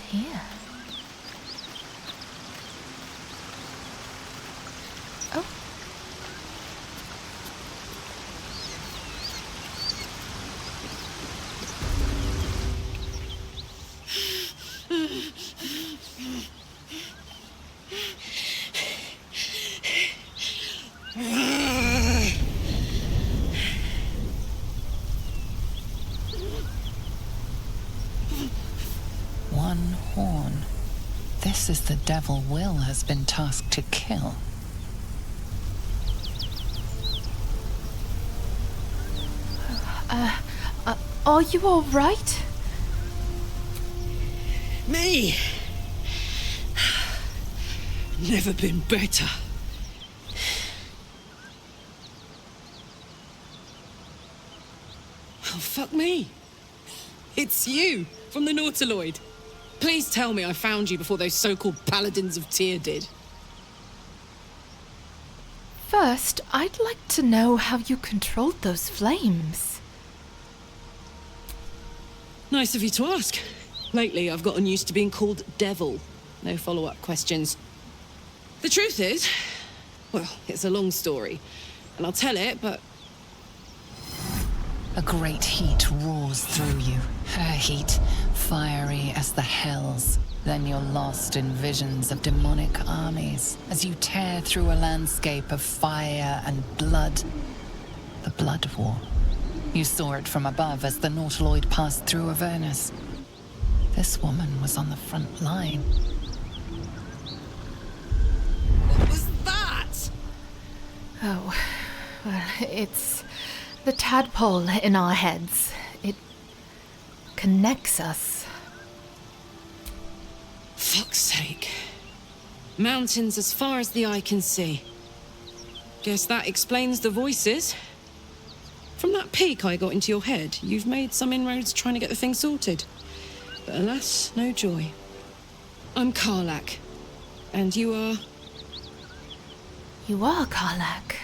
here? Oh. One horn. This is the devil Wyll has been tasked to kill. Are you all right? Me? Never been better. Oh, fuck me. It's you, from the Nautiloid. Please tell me I found you before those so-called paladins of Tyr did. First, I'd like to know how you controlled those flames. Nice of you to ask. Lately, I've gotten used to being called Devil. No follow-up questions. The truth is, well, it's a long story, and I'll tell it, but... A great heat roars through you. Her heat, fiery as the hells. Then you're lost in visions of demonic armies as you tear through a landscape of fire and blood. The Blood War. You saw it from above as the Nautiloid passed through Avernus. This woman was on the front line. What was that? Oh, well, it's the tadpole in our heads. It connects us. Fuck's sake. Mountains as far as the eye can see. Guess that explains the voices. From that peek I got into your head, you've made some inroads trying to get the thing sorted. But alas, no joy. I'm Karlach. And you are... You are Karlach.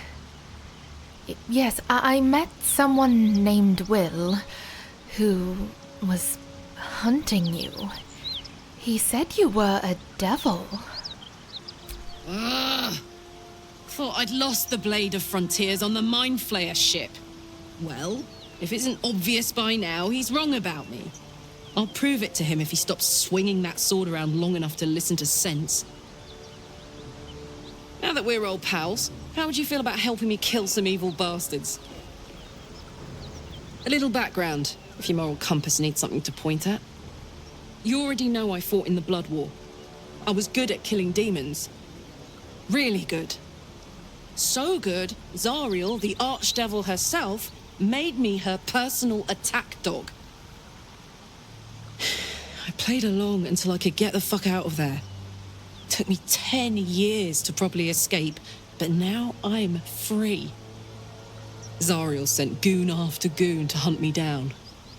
Yes, I met someone named Wyll, who was hunting you. He said you were a devil. Ugh. Thought I'd lost the Blade of Frontiers on the Mind Flayer ship. Well, if it isn't obvious by now, he's wrong about me. I'll prove it to him if he stops swinging that sword around long enough to listen to sense. Now that we're old pals, how would you feel about helping me kill some evil bastards? A little background, if your moral compass needs something to point at. You already know I fought in the Blood War. I was good at killing demons. Really good. So good, Zariel, the archdevil herself, made me her personal attack dog. I played along until I could get the fuck out of there. It took me 10 years to properly escape, but now I'm free. Zariel sent goon after goon to hunt me down.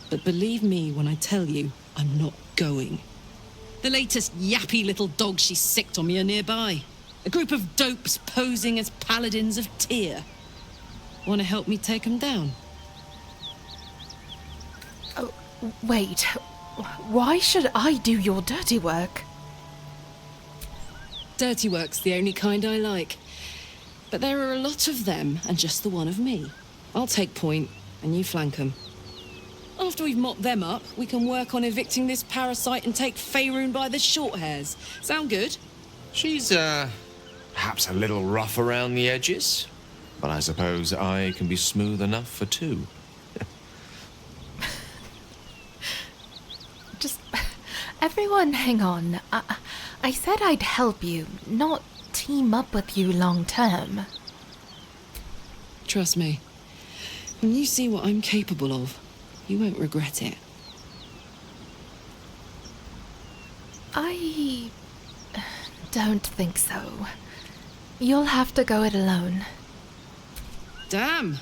But believe me when I tell you, I'm not going. The latest yappy little dogs she sicked on me are nearby. A group of dopes posing as paladins of Tyr. Want to help me take them down? Oh, wait. Why should I do your dirty work? Dirty work's the only kind I like. But there are a lot of them, and just the one of me. I'll take point, and you flank them. After we've mopped them up, we can work on evicting this parasite and take Faerun by the short hairs. Sound good? She's, perhaps a little rough around the edges, but I suppose I can be smooth enough for two. Just... Everyone, hang on. I said I'd help you, not team up with you long term. Trust me. When you see what I'm capable of, you won't regret it. I don't think so. You'll have to go it alone. Damn!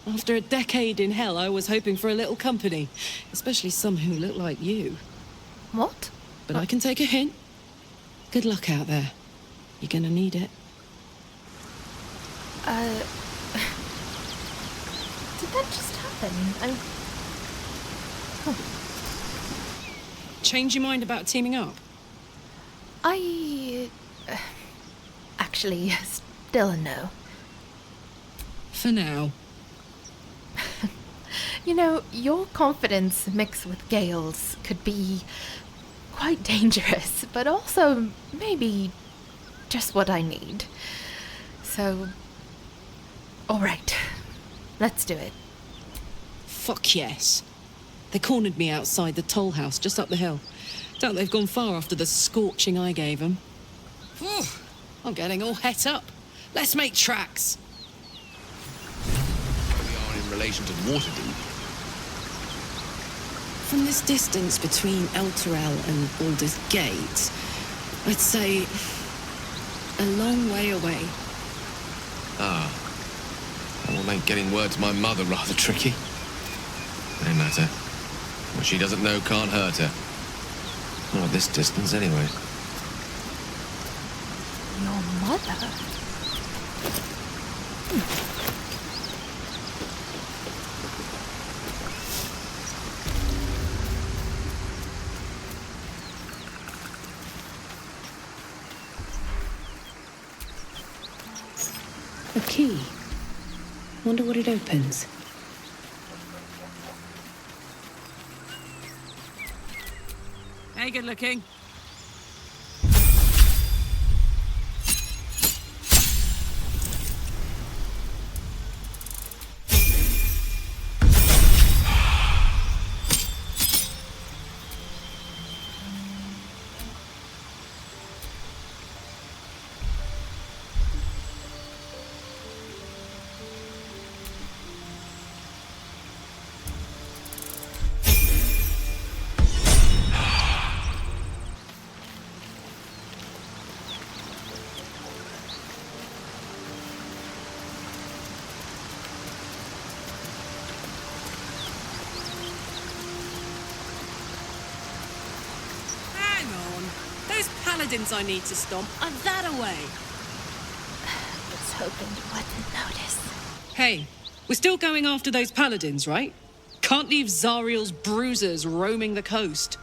After a decade in hell, I was hoping for a little company. Especially some who look like you. What? But I can take a hint. Good luck out there. You're gonna need it. Did that just happen? Change your mind about teaming up? Actually, still a no. For now. You know, your confidence mixed with Gale's could be quite dangerous, but also maybe just what I need. So, alright, let's do it. Fuck yes. They cornered me outside the toll house just up the hill. Doubt they've gone far after the scorching I gave them. Whew, I'm getting all het up. Let's make tracks. We are in relation to Waterdeep. From this distance between Elturel and Baldur's Gate, I'd say a long way away. Ah. That will make getting word to my mother rather tricky. No matter. What she doesn't know can't hurt her. Not at this distance, anyway. Your mother? A key. Wonder what it opens. Hey, good looking. Paladins I need to stomp are that away. Was hoping you wouldn't notice. Hey, we're still going after those paladins, right? Can't leave Zariel's bruisers roaming the coast.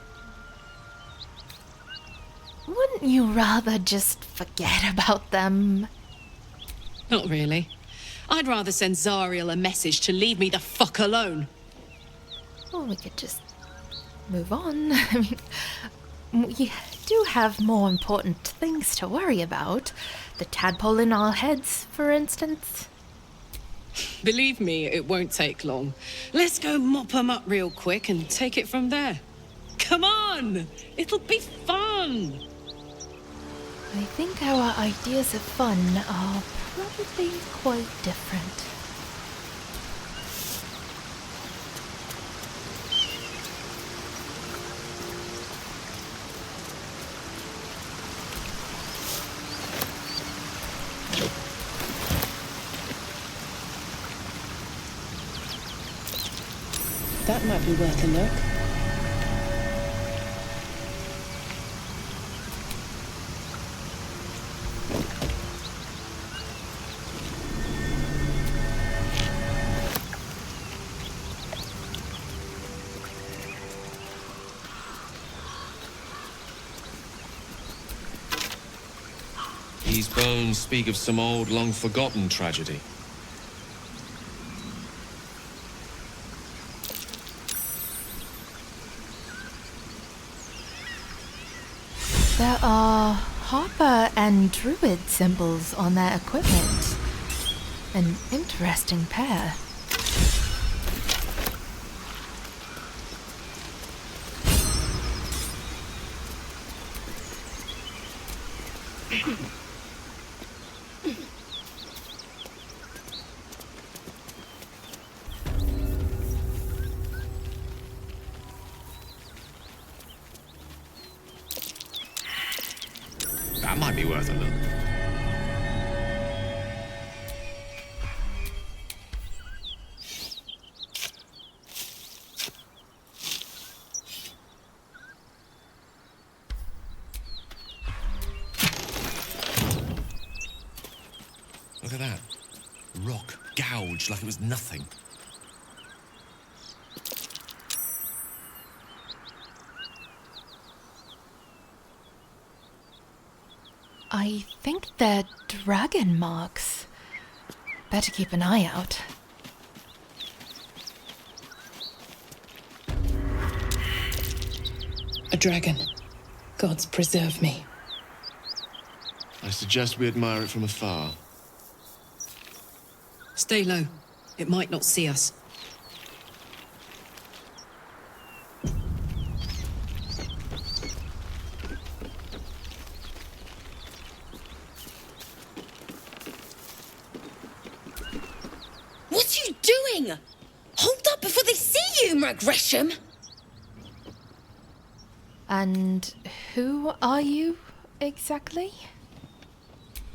Wouldn't you rather just forget about them? Not really. I'd rather send Zariel a message to leave me the fuck alone. Well, we could just move on. I mean, we do have more important things to worry about. The tadpole in our heads, for instance. Believe me, it won't take long. Let's go mop 'em up real quick and take it from there. Come on! It'll be fun! I think our ideas of fun are probably quite different. That might be worth a look. These bones speak of some old, long-forgotten tragedy. There are Harper and Druid symbols on their equipment. An interesting pair. That might be worth a look. Look at that. Rock gouged like it was nothing. I think they're dragon marks. Better keep an eye out. A dragon. Gods preserve me. I suggest we admire it from afar. Stay low. It might not see us. What are you doing? Hold up before they see you, Gresham! And who are you, exactly?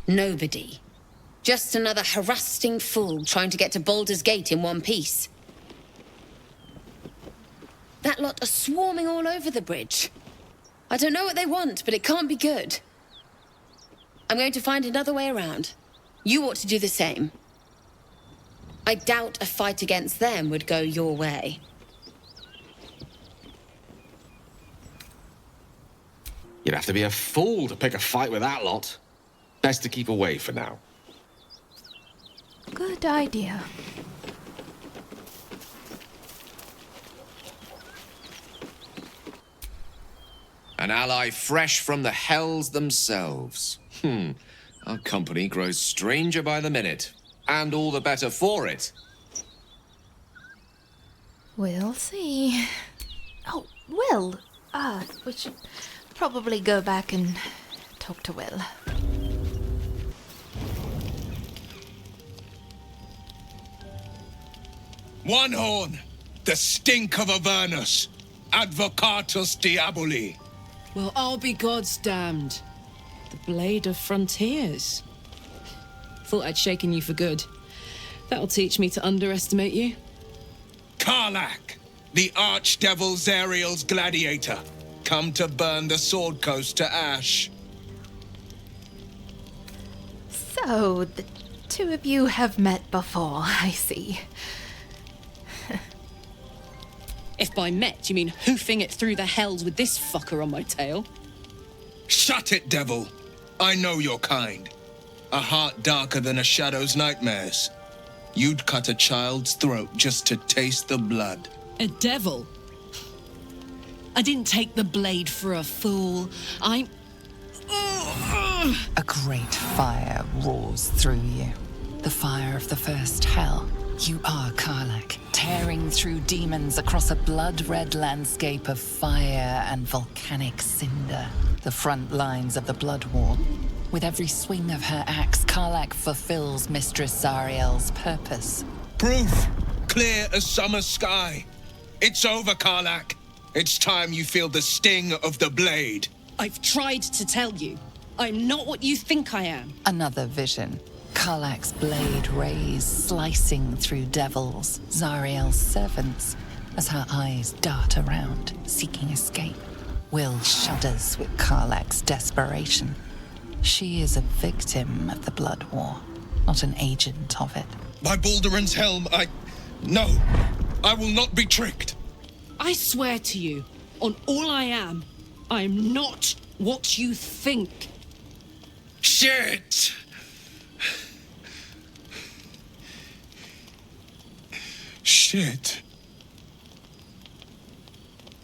Nobody. Just another harassing fool trying to get to Baldur's Gate in one piece. That lot are swarming all over the bridge. I don't know what they want, but it can't be good. I'm going to find another way around. You ought to do the same. I doubt a fight against them would go your way. You'd have to be a fool to pick a fight with that lot. Best to keep away for now. Good idea. An ally fresh from the hells themselves. Our company grows stranger by the minute. And all the better for it. We'll see. Oh, Wyll. We should probably go back and talk to Wyll. One horn, the stink of Avernus, advocatus diaboli. Well, I'll be God's damned. The blade of frontiers. Thought I'd shaken you for good. That'll teach me to underestimate you. Karlach, the archdevil Zariel's gladiator, come to burn the Sword Coast to ash. So, the two of you have met before, I see. If by met you mean hoofing it through the hells with this fucker on my tail. Shut it, devil. I know your kind. A heart darker than a shadow's nightmares. You'd cut a child's throat just to taste the blood. A devil? I didn't take the blade for a fool. I'm... A great fire roars through you. The fire of the first hell. You are Karlach, tearing through demons across a blood-red landscape of fire and volcanic cinder. The front lines of the Blood War. With every swing of her axe, Karlach fulfills Mistress Zariel's purpose. Proof! Clear as summer sky. It's over, Karlach. It's time you feel the sting of the blade. I've tried to tell you. I'm not what you think I am. Another vision. Karlach's blade rays slicing through devils, Zariel's servants, as her eyes dart around, seeking escape. Wyll shudders with Karlach's desperation. She is a victim of the Blood War, not an agent of it. By Balduran's helm, No, I will not be tricked. I swear to you, on all I am not what you think. Shit! Shit.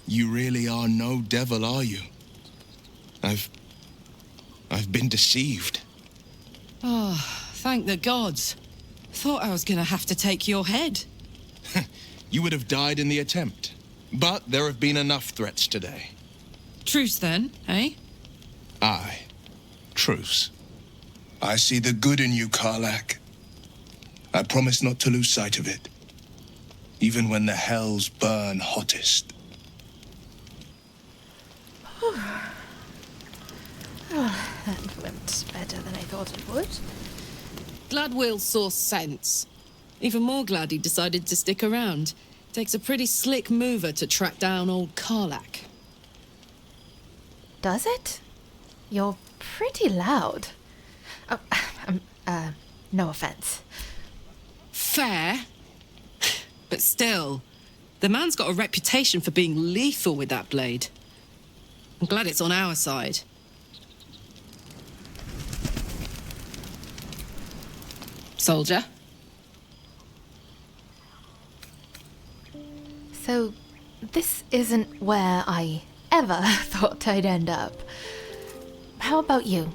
You really are no devil, are you? I've been deceived. Oh, thank the gods. Thought I was gonna have to take your head. You would have died in the attempt. But there have been enough threats today. Truce then, eh? Aye. Truce. I see the good in you, Karlach. I promise not to lose sight of it. Even when the hells burn hottest. That went better than I thought it would. Glad Wyll saw sense. Even more glad he decided to stick around. Takes a pretty slick mover to track down old Karlach. Does it? You're pretty loud. Oh, no offense. Fair. But still, the man's got a reputation for being lethal with that blade. I'm glad it's on our side. soldier. So, this isn't where I ever thought I'd end up. How about you?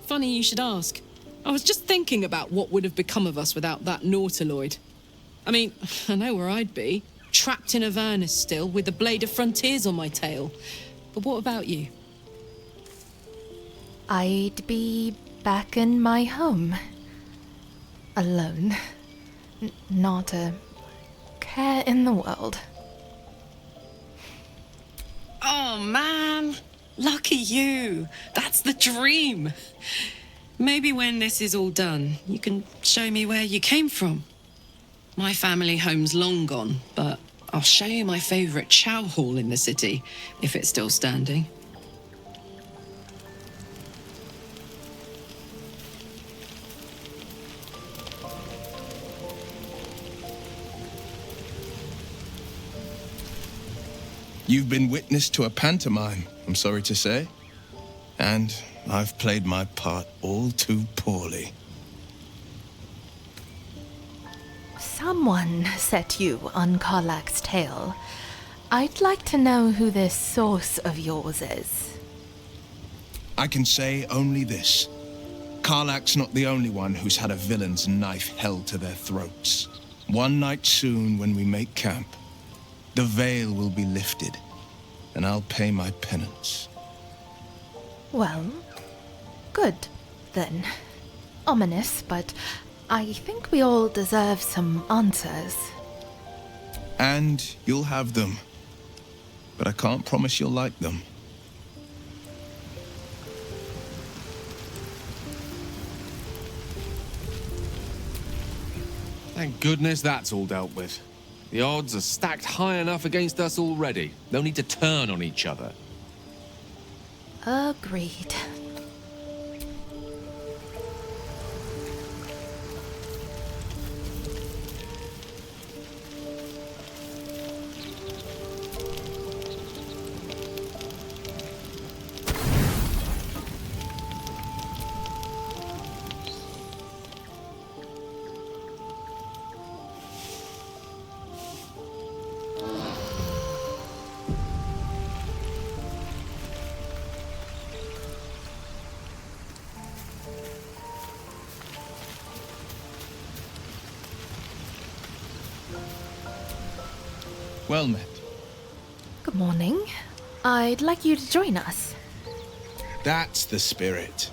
Funny you should ask. I was just thinking about what would have become of us without that nautiloid. I mean, I know where I'd be. Trapped in Avernus still, with the Blade of Frontiers on my tail. But what about you? I'd be back in my home. Alone. Not a care in the world. Oh, man. Lucky you. That's the dream. Maybe when this is all done, you can show me where you came from. My family home's long gone, but I'll show you my favourite chow hall in the city, if it's still standing. You've been witness to a pantomime, I'm sorry to say. And I've played my part all too poorly. Someone set you on Karlach's tail. I'd like to know who this source of yours is. I can say only this. Karlach's not the only one who's had a villain's knife held to their throats. One night soon, when we make camp, the veil will be lifted, and I'll pay my penance. Well, good, then. Ominous, but I think we all deserve some answers. And you'll have them. But I can't promise you'll like them. Thank goodness that's all dealt with. The odds are stacked high enough against us already. No need to turn on each other. Agreed. Well met. Good morning. I'd like you to join us. That's the spirit.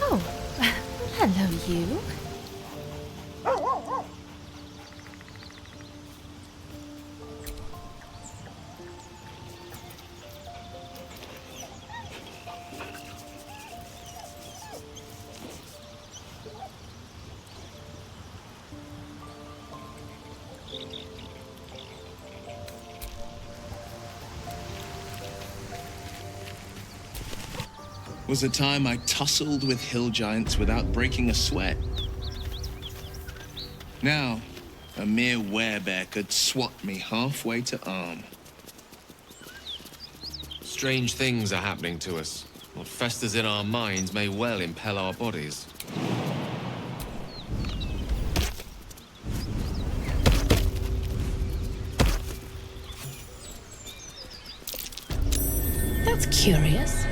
Oh, hello, you. Was a time I tussled with hill giants without breaking a sweat. Now, a mere werebear could swat me halfway to arm. Strange things are happening to us. What festers in our minds may well impel our bodies. That's curious.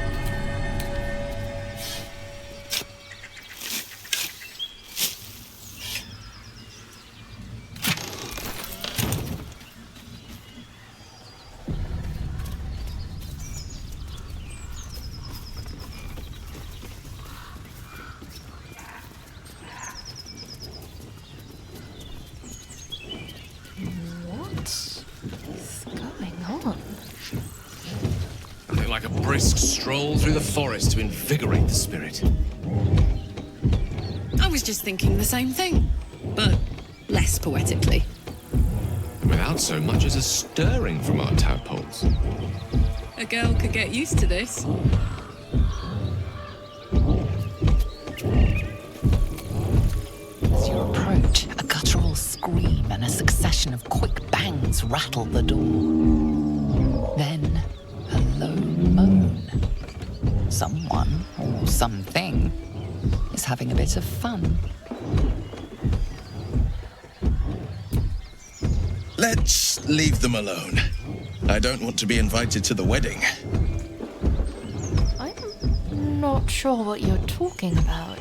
What's going on? Nothing like a brisk stroll through the forest to invigorate the spirit. I was just thinking the same thing, but less poetically. Without so much as a stirring from our tadpoles. A girl could get used to this. As you approach, a guttural scream and a succession of quick bangs rattle the door. Then, a low moan. Someone, or something, is having a bit of fun. Let's leave them alone. I don't want to be invited to the wedding. I'm not sure what you're talking about.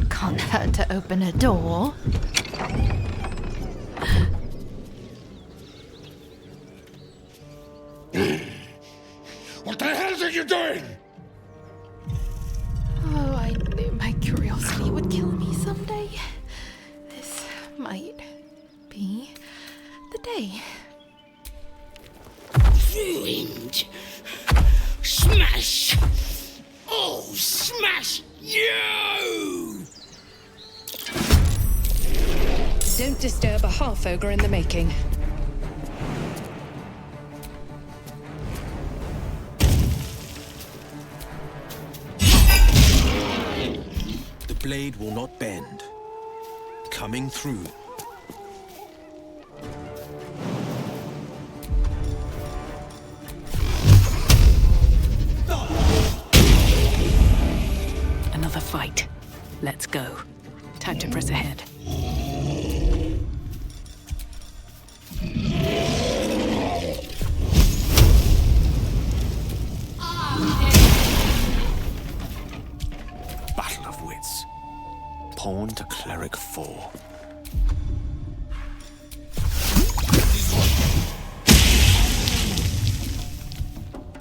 Can't hurt to open a door. What the hell are you doing? Oh, I knew my curiosity would kill me someday. This might be the day. Ruined. Smash! Oh, smash you! Don't disturb a half-ogre in the making. The blade will not bend. Coming through. Another fight. Let's go. Time to press ahead. Battle of wits. Pawn to cleric 4.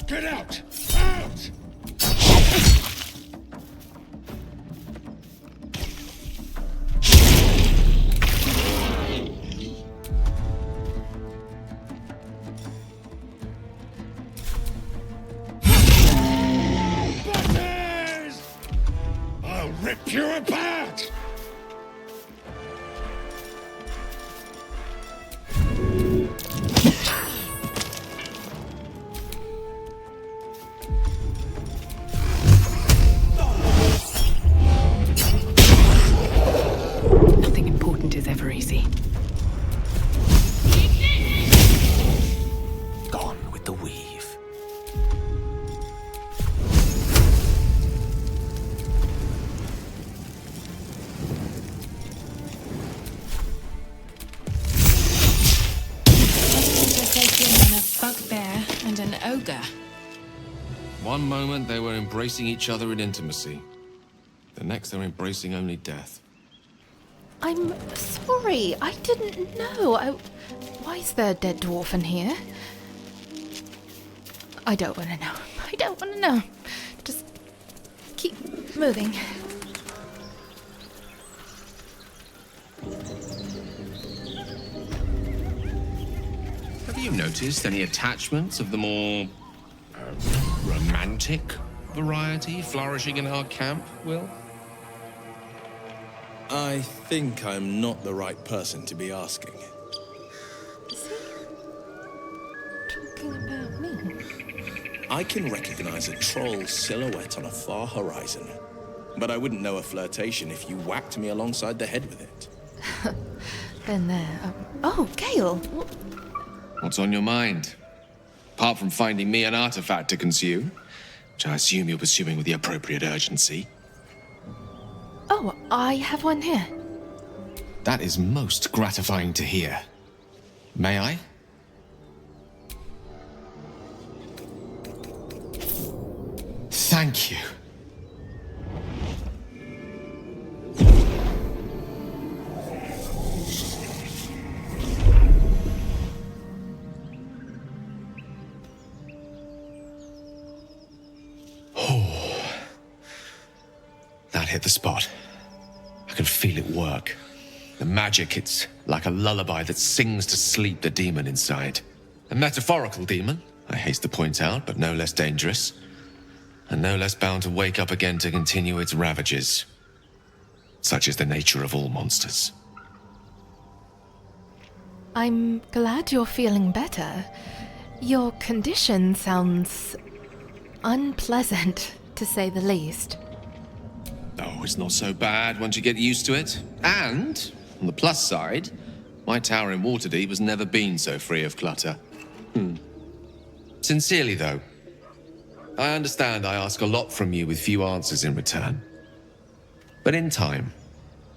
Get out! Out! I'll rip you apart! Nothing important is ever easy. Gone with the weave. A bugbear and an ogre. One moment they were embracing each other in intimacy. The next they're embracing only death. I'm sorry, I didn't know. Why is there a dead dwarf in here? I don't want to know. I don't want to know. Just keep moving. Have you noticed any attachments of the more romantic variety flourishing in our camp, Wyll? I think I'm not the right person to be asking. Is he talking about me? I can recognize a troll silhouette on a far horizon, but I wouldn't know a flirtation if you whacked me alongside the head with it. Been there. Oh, Gale. What's on your mind? Apart from finding me an artifact to consume, which I assume you're pursuing with the appropriate urgency. Oh, I have one here. That is most gratifying to hear. May I? Thank you. That hit the spot. I can feel it work. The magic, it's like a lullaby that sings to sleep the demon inside. A metaphorical demon, I haste to point out, but no less dangerous. And no less bound to wake up again to continue its ravages. Such is the nature of all monsters. I'm glad you're feeling better. Your condition sounds unpleasant, to say the least. Oh, it's not so bad once you get used to it. And, on the plus side, my tower in Waterdeep has never been so free of clutter. Sincerely, though, I understand I ask a lot from you with few answers in return. But in time,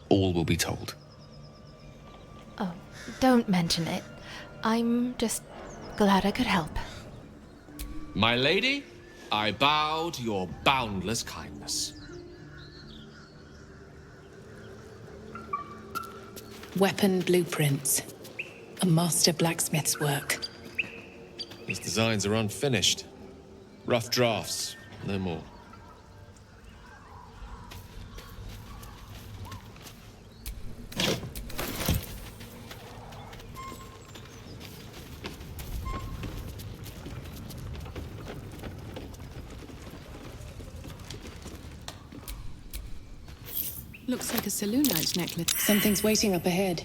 all will be told. Oh, don't mention it. I'm just glad I could help. My lady, I bow to your boundless kindness. Weapon blueprints. A master blacksmith's work. These designs are unfinished. Rough drafts, no more. Looks like a Selûnite necklace. Something's waiting up ahead.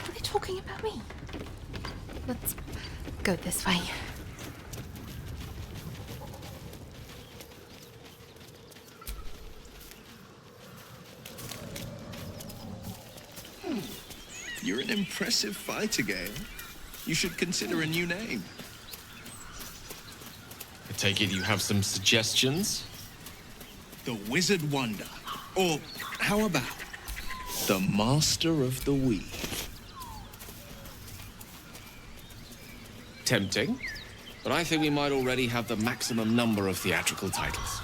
Are they talking about me? Let's go this way. You're an impressive fighter, Gale. You should consider a new name. I take it you have some suggestions? The Wizard Wonder. Or how about the Master of the Weave? Tempting, but I think we might already have the maximum number of theatrical titles.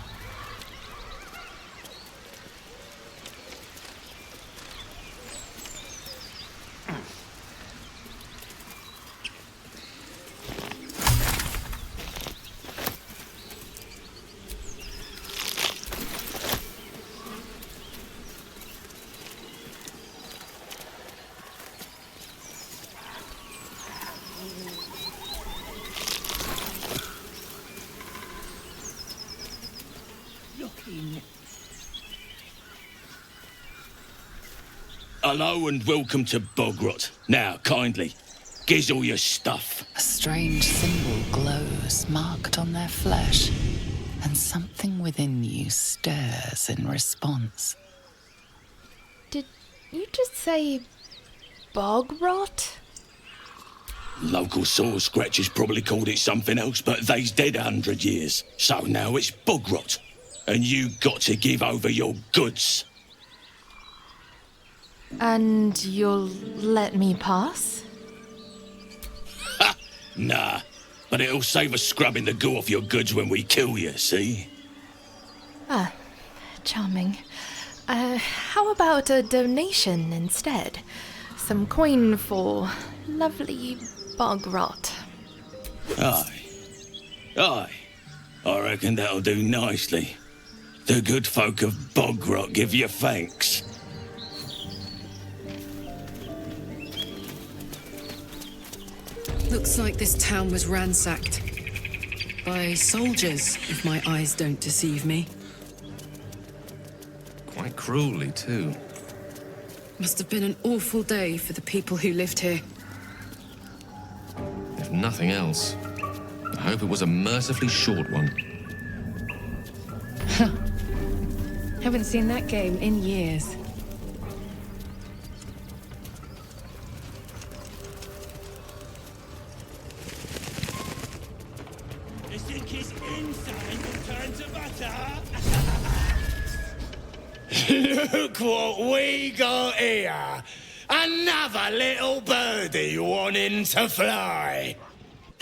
Hello and welcome to Bogrot. Now, kindly, giz all your stuff. A strange symbol glows, marked on their flesh, and something within you stirs in response. Did you just say Bogrot? Local sword scratchers probably called it something else, but they's dead 100 years. So now it's Bogrot. And you got to give over your goods. And you'll let me pass? Ha! Nah. But it'll save us scrubbing the goo off your goods when we kill you, see? Ah, charming. How about a donation instead? Some coin for lovely Bogrot. Aye. Aye. I reckon that'll do nicely. The good folk of Bogrot give you thanks. Looks like this town was ransacked. By soldiers, if my eyes don't deceive me. Quite cruelly, too. Must have been an awful day for the people who lived here. If nothing else, I hope it was a mercifully short one. Haven't seen that game in years. You think his inside will turn to butter? Look what we got here! Another little birdie wanting to fly!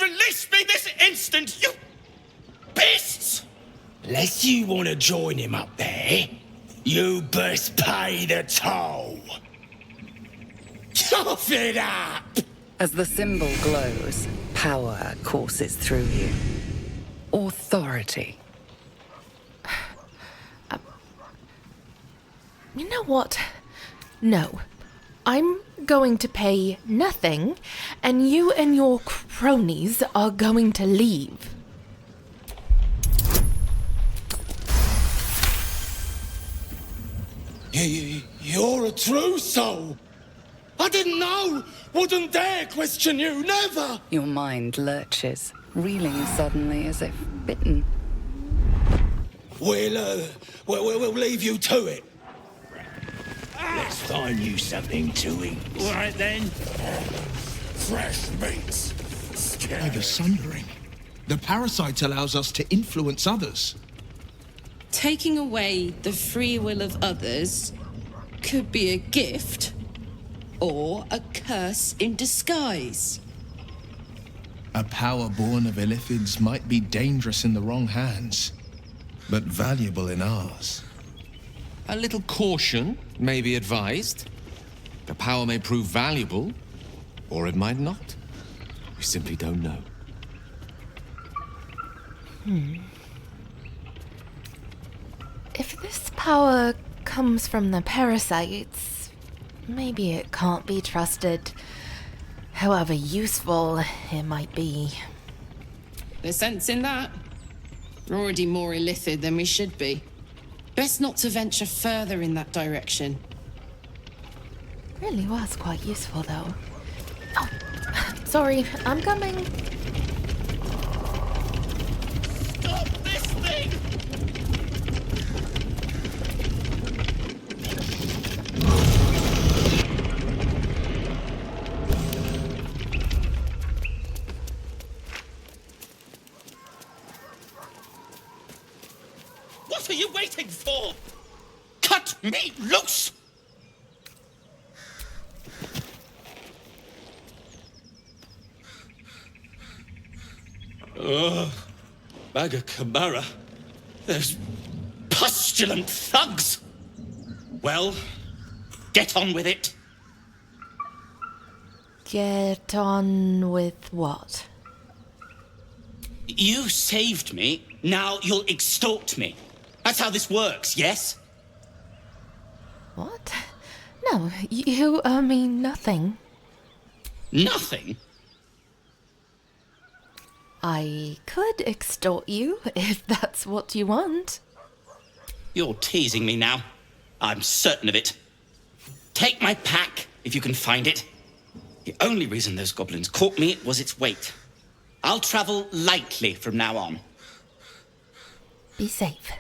Release me this instant, you beasts! Unless you want to join him up there, you best pay the toll. Cough it up! As the symbol glows, power courses through you. Authority. You know what? No. I'm going to pay nothing, and you and your cronies are going to leave. You're a true soul. I didn't know. Wouldn't dare question you, never. Your mind lurches, reeling suddenly as if bitten. We'll leave you to it. Let's find you something to eat. All right then. fresh meats. By the Sundering. The parasite allows us to influence others. Taking away the free will of others could be a gift or a curse in disguise. A power born of illithids might be dangerous in the wrong hands, but valuable in ours. A little caution may be advised. The power may prove valuable, or it might not. We simply don't know. If this power comes from the parasites, maybe it can't be trusted, however useful it might be. There's sense in that. We're already more illithid than we should be. Best not to venture further in that direction. Really was quite useful, though. Oh, sorry, I'm coming. Stop this thing! What are you waiting for? Cut me loose! Baga Kamara. Those pustulant thugs! Well, get on with it. Get on with what? You saved me, now you'll extort me. That's how this works, yes? What? No, you owe me nothing. Nothing? I could extort you, if that's what you want. You're teasing me now. I'm certain of it. Take my pack, if you can find it. The only reason those goblins caught me was its weight. I'll travel lightly from now on. Be safe.